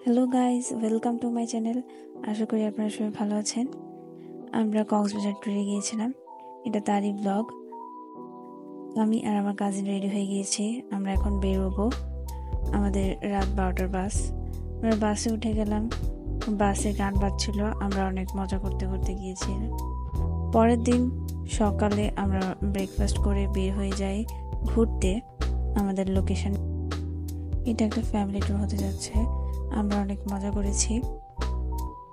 Hello guys, welcome to my channel. আশা করি আপনারা সবাই ভালো আছেন। আমরা কক্সবাজার ট্যুরে গিয়েছিলাম, এটা তারই ব্লগ। আমি আর আমার কাজিন রেডি হয়ে গিয়েছি, আমরা এখন বেরোবো। আমাদের রাত 12টার বাস। আমরা বাসে উঠে গেলাম, বাসে গান বাজছিল, আমরা অনেক মজা করতে করতে গিয়েছি। পরের দিন সকালে আমরা ব্রেকফাস্ট করে বের হয়ে যাই ঘুরতে আমাদের লোকেশন। এটা একটা ফ্যামিলি ট্যুর হতে যাচ্ছে, আমরা অনেক মজা করেছি।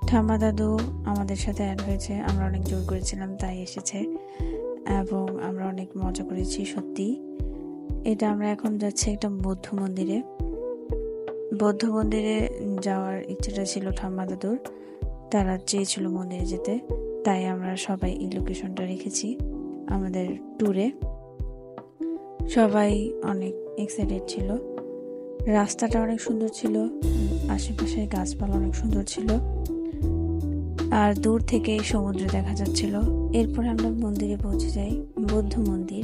ঠাম্মা দাদু আমাদের সাথে অ্যাড হয়েছে, আমরা অনেক জোর করেছিলাম তাই এসেছে এবং আমরা অনেক মজা করেছি সত্যি। এটা আমরা এখন যাচ্ছি একটা বৌদ্ধ মন্দিরে। বৌদ্ধ মন্দিরে যাওয়ার ইচ্ছেটা ছিল ঠাম্মা দাদুর, তারা চেয়েছিল মন্দিরে যেতে, তাই আমরা সবাই এই লোকেশনটা রেখেছি আমাদের ট্যুরে। সবাই অনেক এক্সাইটেড ছিল, রাস্তাটা অনেক সুন্দর ছিল, আশেপাশের গাছপালা অনেক সুন্দর ছিল, আর দূর থেকে সমুদ্র দেখা যাচ্ছিল। এরপর আমরা মন্দিরে পৌঁছে যাই, বৌদ্ধ মন্দির।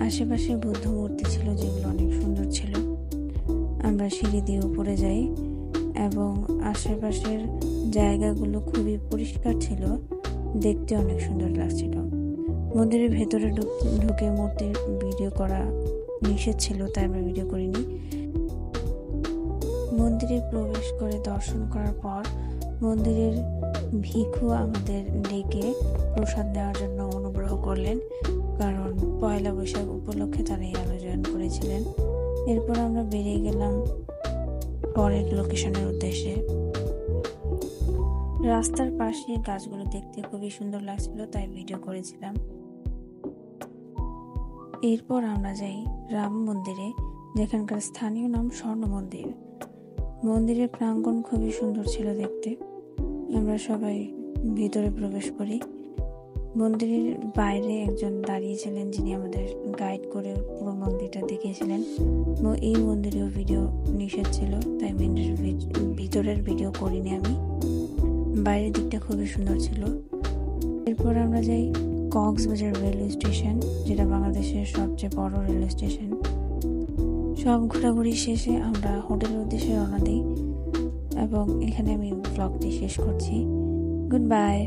আশেপাশে বৌদ্ধ মূর্তি ছিল যেগুলো অনেক সুন্দর ছিল। আমরা সিঁড়ি দিয়ে উপরে যাই এবং আশেপাশের জায়গাগুলো খুবই পরিষ্কার ছিল, দেখতে অনেক সুন্দর লাগছিল। মন্দিরের ভেতরে ঢুকে মূর্তির ভিডিও করা নিষেধ ছিল, তাই আমরা ভিডিও করিনি। মন্দিরে প্রবেশ করে দর্শন করার পর মন্দিরের ভিক্ষু আমাদের ডেকে প্রসাদ নেওয়ার জন্য অনুগ্রহ করলেন, কারণ পয়লা বৈশাখ উপলক্ষে তারা এই আয়োজন করেছিলেন। এরপর আমরা বেরিয়ে গেলাম পরের লোকেশনের উদ্দেশ্যে। রাস্তার পাশে গাছগুলো দেখতে খুবই সুন্দর লাগছিল, তাই ভিডিও করেছিলাম। এরপর আমরা যাই রাম মন্দিরে, যেখানকার স্থানীয় নাম স্বর্ণ মন্দির। মন্দিরের প্রাঙ্গণ খুবই সুন্দর ছিল দেখতে। আমরা সবাই ভিতরে প্রবেশ করি। মন্দিরের বাইরে একজন দাঁড়িয়েছিলেন, যিনি আমাদের গাইড করে পুরো মন্দিরটা দেখিয়েছিলেন। এই মন্দিরেও ভিডিও নিষেধ ছিল, তাই ভিতরের ভিডিও করিনি আমি। বাইরের দিকটা খুবই সুন্দর ছিল। এরপর আমরা যাই কক্সবাজার রেলওয়ে স্টেশন, যেটা বাংলাদেশের সবচেয়ে বড় রেলওয়ে স্টেশন। সব ঘোরাঘুরি শেষে আমরা হোটেলের উদ্দেশ্যে রওনা দিই এবং এখানে আমি ব্লগটি শেষ করছি। Good bye.